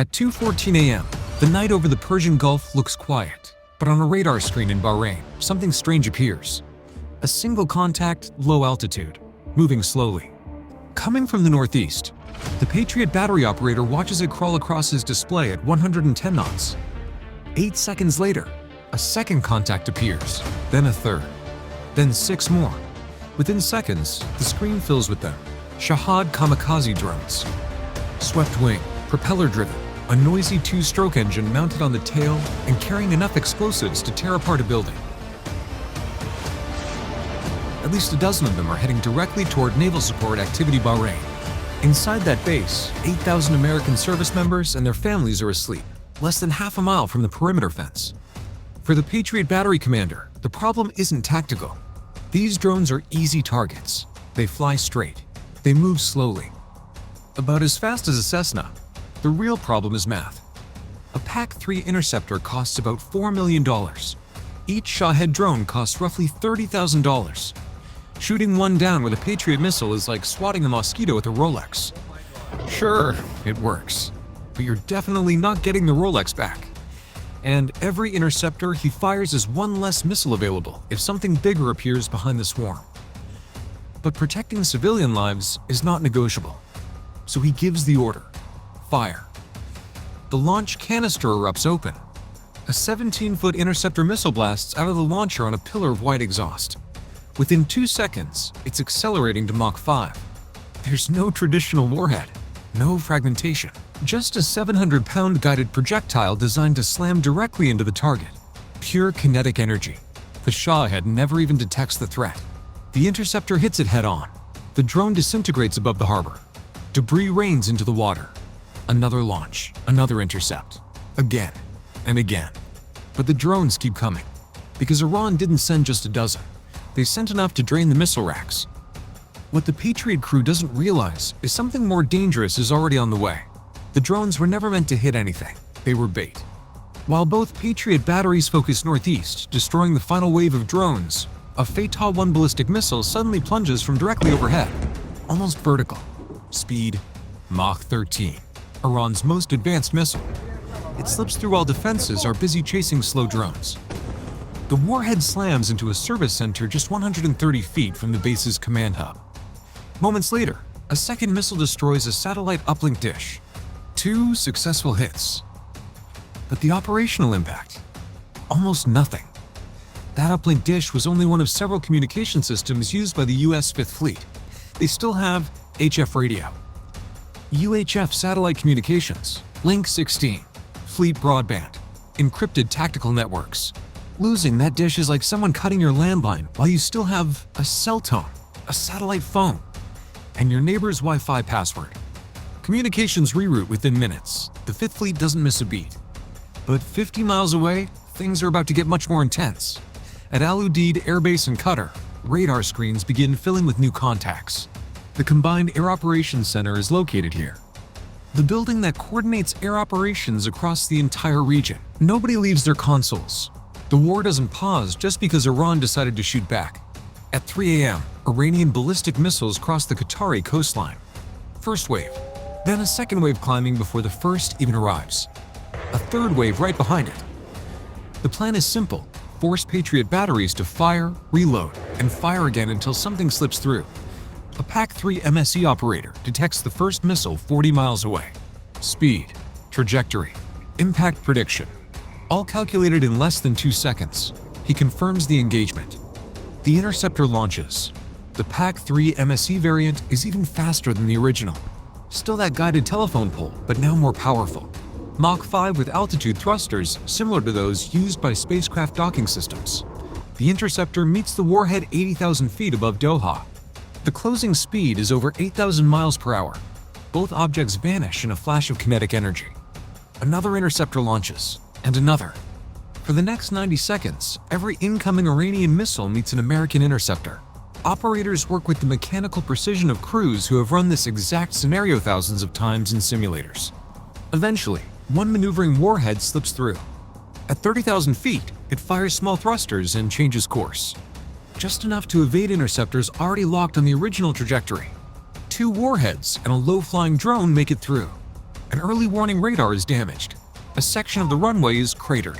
At 2:14 a.m., the night over the Persian Gulf looks quiet, but on a radar screen in Bahrain, something strange appears. A single contact, low altitude, moving slowly. Coming from the northeast, the Patriot battery operator watches it crawl across his display at 110 knots. 8 seconds later, a second contact appears, then a third, then 6 more. Within seconds, the screen fills with them. Shahed kamikaze drones. Swept wing, propeller-driven, a noisy 2-stroke engine mounted on the tail and carrying enough explosives to tear apart a building. At least a dozen of them are heading directly toward Naval Support Activity Bahrain. Inside that base, 8,000 American service members and their families are asleep, less than half a mile from the perimeter fence. For the Patriot battery commander, the problem isn't tactical. These drones are easy targets. They fly straight. They move slowly. About as fast as a Cessna. The real problem is math. A PAC-3 interceptor costs about $4 million. Each Shahed drone costs roughly $30,000. Shooting one down with a Patriot missile is like swatting a mosquito with a Rolex. Sure, it works, but you're definitely not getting the Rolex back. And every interceptor he fires is one less missile available if something bigger appears behind the swarm. But protecting civilian lives is not negotiable, so he gives the order: fire. The launch canister erupts open. A 17-foot interceptor missile blasts out of the launcher on a pillar of white exhaust. Within 2 seconds, it's accelerating to Mach 5. There's no traditional warhead, no fragmentation, just a 700-pound guided projectile designed to slam directly into the target. Pure kinetic energy. The Shahed never even detects the threat. The interceptor hits it head-on. The drone disintegrates above the harbor. Debris rains into the water. Another launch, another intercept. Again and again. But the drones keep coming, because Iran didn't send just a dozen. They sent enough to drain the missile racks. What the Patriot crew doesn't realize is something more dangerous is already on the way. The drones were never meant to hit anything. They were bait. While both Patriot batteries focus northeast, destroying the final wave of drones, a Fatah-1 ballistic missile suddenly plunges from directly overhead, almost vertical. Speed, Mach 13, Iran's most advanced missile. It slips through while defenses are busy chasing slow drones. The warhead slams into a service center just 130 feet from the base's command hub. Moments later, a second missile destroys a satellite uplink dish. 2 successful hits. But the operational impact? Almost nothing. That uplink dish was only one of several communication systems used by the US 5th Fleet. They still have HF radio, UHF satellite communications, Link 16, fleet broadband, encrypted tactical networks. Losing that dish is like someone cutting your landline while you still have a cell tone, a satellite phone, and your neighbor's Wi-Fi password. Communications reroute within minutes. The 5th Fleet doesn't miss a beat. But 50 miles away, things are about to get much more intense. At Al Udeid Air Base in Qatar, radar screens begin filling with new contacts. The Combined Air Operations Center is located here. The building that coordinates air operations across the entire region. Nobody leaves their consoles. The war doesn't pause just because Iran decided to shoot back. At 3 a.m., Iranian ballistic missiles cross the Qatari coastline. First wave, then a second wave climbing before the first even arrives. A third wave right behind it. The plan is simple: force Patriot batteries to fire, reload, and fire again until something slips through. A PAC-3 MSE operator detects the first missile 40 miles away. Speed, trajectory, impact prediction, all calculated in less than 2 seconds. He confirms the engagement. The interceptor launches. The PAC-3 MSE variant is even faster than the original. Still that guided telephone pole, but now more powerful. Mach 5 with altitude thrusters similar to those used by spacecraft docking systems. The interceptor meets the warhead 80,000 feet above Doha. The closing speed is over 8,000 miles per hour. Both objects vanish in a flash of kinetic energy. Another interceptor launches, and another. For the next 90 seconds, every incoming Iranian missile meets an American interceptor. Operators work with the mechanical precision of crews who have run this exact scenario thousands of times in simulators. Eventually, one maneuvering warhead slips through. At 30,000 feet, it fires small thrusters and changes course. Just enough to evade interceptors already locked on the original trajectory. 2 warheads and a low-flying drone make it through. An early warning radar is damaged. A section of the runway is cratered.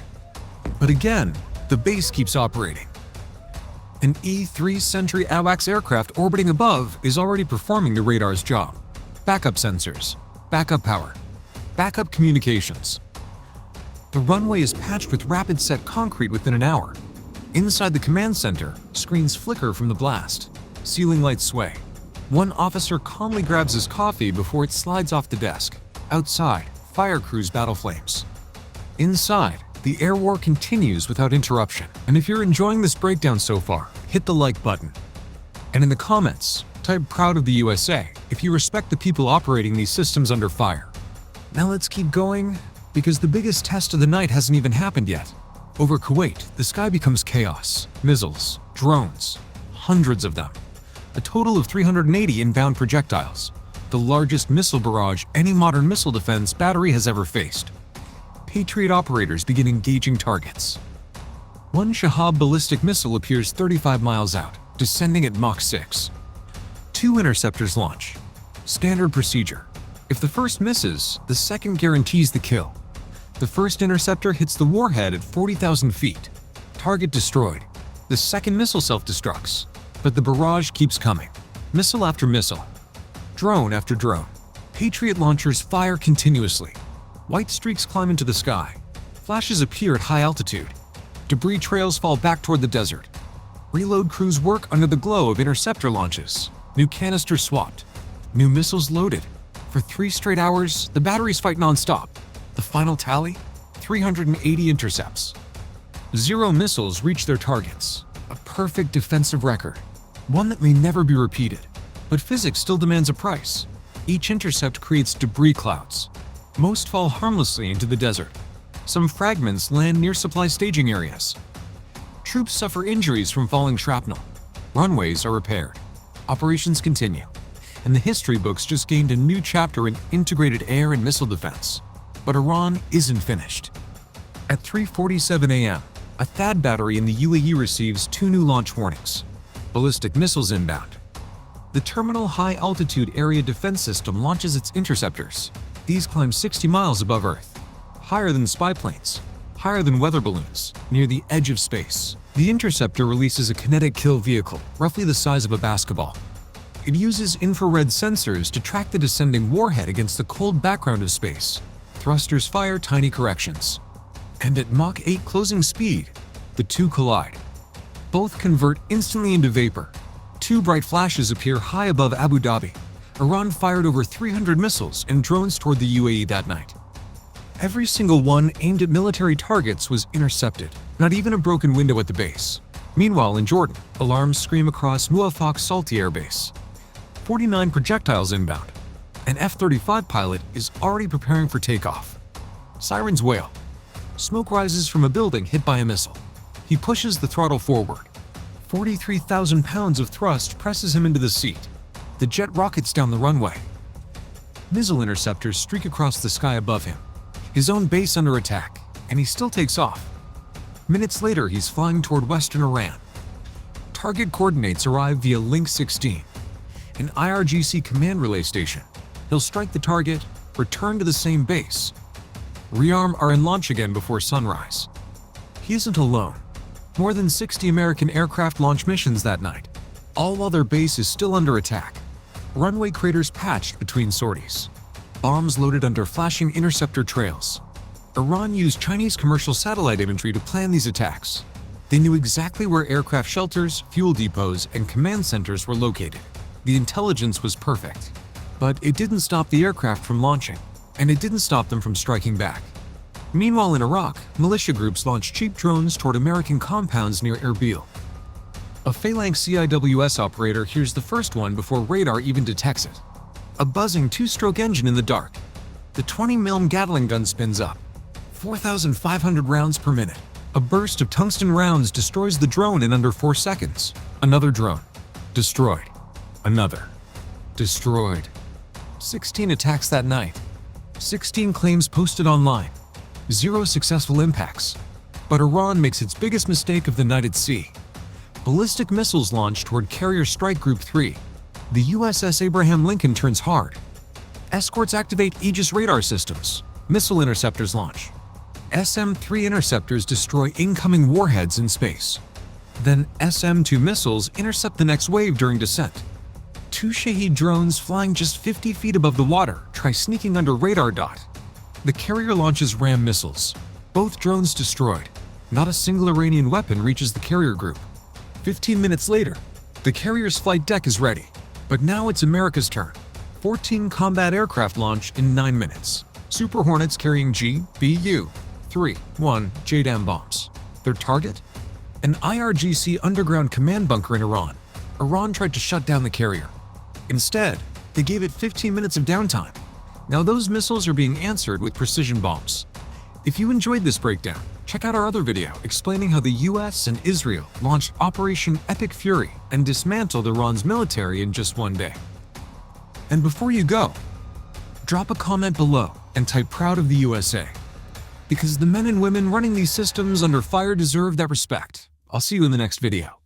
But again, the base keeps operating. An E-3 Sentry AWACS aircraft orbiting above is already performing the radar's job. Backup sensors, backup power, backup communications. The runway is patched with rapid set concrete within an hour. Inside the command center, screens flicker from the blast. Ceiling lights sway. One officer calmly grabs his coffee before it slides off the desk. Outside, fire crews battle flames. Inside, the air war continues without interruption. And if you're enjoying this breakdown so far, hit the like button. And in the comments, type "proud of the USA" if you respect the people operating these systems under fire. Now let's keep going, because the biggest test of the night hasn't even happened yet. Over Kuwait, the sky becomes chaos. Missiles, drones, hundreds of them. A total of 380 inbound projectiles. The largest missile barrage any modern missile defense battery has ever faced. Patriot operators begin engaging targets. One Shahed ballistic missile appears 35 miles out, descending at Mach 6. Two interceptors launch. Standard procedure. If the first misses, the second guarantees the kill. The first interceptor hits the warhead at 40,000 feet. Target destroyed. The second missile self-destructs. But the barrage keeps coming. Missile after missile. Drone after drone. Patriot launchers fire continuously. White streaks climb into the sky. Flashes appear at high altitude. Debris trails fall back toward the desert. Reload crews work under the glow of interceptor launches. New canisters swapped. New missiles loaded. For 3 straight hours, the batteries fight non-stop. The final tally? 380 intercepts. 0 missiles reach their targets. A perfect defensive record. One that may never be repeated. But physics still demands a price. Each intercept creates debris clouds. Most fall harmlessly into the desert. Some fragments land near supply staging areas. Troops suffer injuries from falling shrapnel. Runways are repaired. Operations continue. And the history books just gained a new chapter in integrated air and missile defense. But Iran isn't finished. At 3:47 a.m., a THAAD battery in the UAE receives 2 new launch warnings. Ballistic missiles inbound. The Terminal High Altitude Area Defense System launches its interceptors. These climb 60 miles above Earth, higher than spy planes, higher than weather balloons, near the edge of space. The interceptor releases a kinetic kill vehicle, roughly the size of a basketball. It uses infrared sensors to track the descending warhead against the cold background of space. Thrusters fire tiny corrections. And at Mach 8 closing speed, the two collide. Both convert instantly into vapor. 2 bright flashes appear high above Abu Dhabi. Iran fired over 300 missiles and drones toward the UAE that night. Every single one aimed at military targets was intercepted, not even a broken window at the base. Meanwhile, in Jordan, alarms scream across Muwafaq Salti Air Base. 49 projectiles inbound. An F-35 pilot is already preparing for takeoff. Sirens wail. Smoke rises from a building hit by a missile. He pushes the throttle forward. 43,000 pounds of thrust presses him into the seat. The jet rockets down the runway. Missile interceptors streak across the sky above him. His own base under attack, and he still takes off. Minutes later, he's flying toward western Iran. Target coordinates arrive via Link 16, an IRGC command relay station. He'll strike the target, return to the same base. Rearm are in launch again before sunrise. He isn't alone. More than 60 American aircraft launch missions that night, all while their base is still under attack. Runway craters patched between sorties. Bombs loaded under flashing interceptor trails. Iran used Chinese commercial satellite imagery to plan these attacks. They knew exactly where aircraft shelters, fuel depots, and command centers were located. The intelligence was perfect. But it didn't stop the aircraft from launching, and it didn't stop them from striking back. Meanwhile, in Iraq, militia groups launched cheap drones toward American compounds near Erbil. A Phalanx CIWS operator hears the first one before radar even detects it. A buzzing 2-stroke engine in the dark. The 20 mm Gatling gun spins up. 4,500 rounds per minute. A burst of tungsten rounds destroys the drone in under 4 seconds. Another drone. Destroyed. Another. Destroyed. 16 attacks that night. 16 claims posted online. 0 successful impacts. But Iran makes its biggest mistake of the night at sea. Ballistic missiles launched toward Carrier Strike Group 3. The USS Abraham Lincoln turns hard. Escorts activate Aegis radar systems. Missile interceptors launch. SM-3 interceptors destroy incoming warheads in space. Then SM-2 missiles intercept the next wave during descent. 2 shahed drones flying just 50 feet above the water try sneaking under radar dot. The carrier launches RAM missiles. Both drones destroyed. Not a single Iranian weapon reaches the carrier group. 15 minutes later, the carrier's flight deck is ready. But now it's America's turn. 14 combat aircraft launch in 9 minutes. Super Hornets carrying GBU-31 JDAM bombs. Their target? An IRGC underground command bunker in Iran. Iran tried to shut down the carrier. Instead, they gave it 15 minutes of downtime. Now those missiles are being answered with precision bombs. If you enjoyed this breakdown, check out our other video explaining how the US and Israel launched Operation Epic Fury and dismantled Iran's military in just one day. And before you go, drop a comment below and type "Proud of the USA." Because the men and women running these systems under fire deserve that respect. I'll see you in the next video.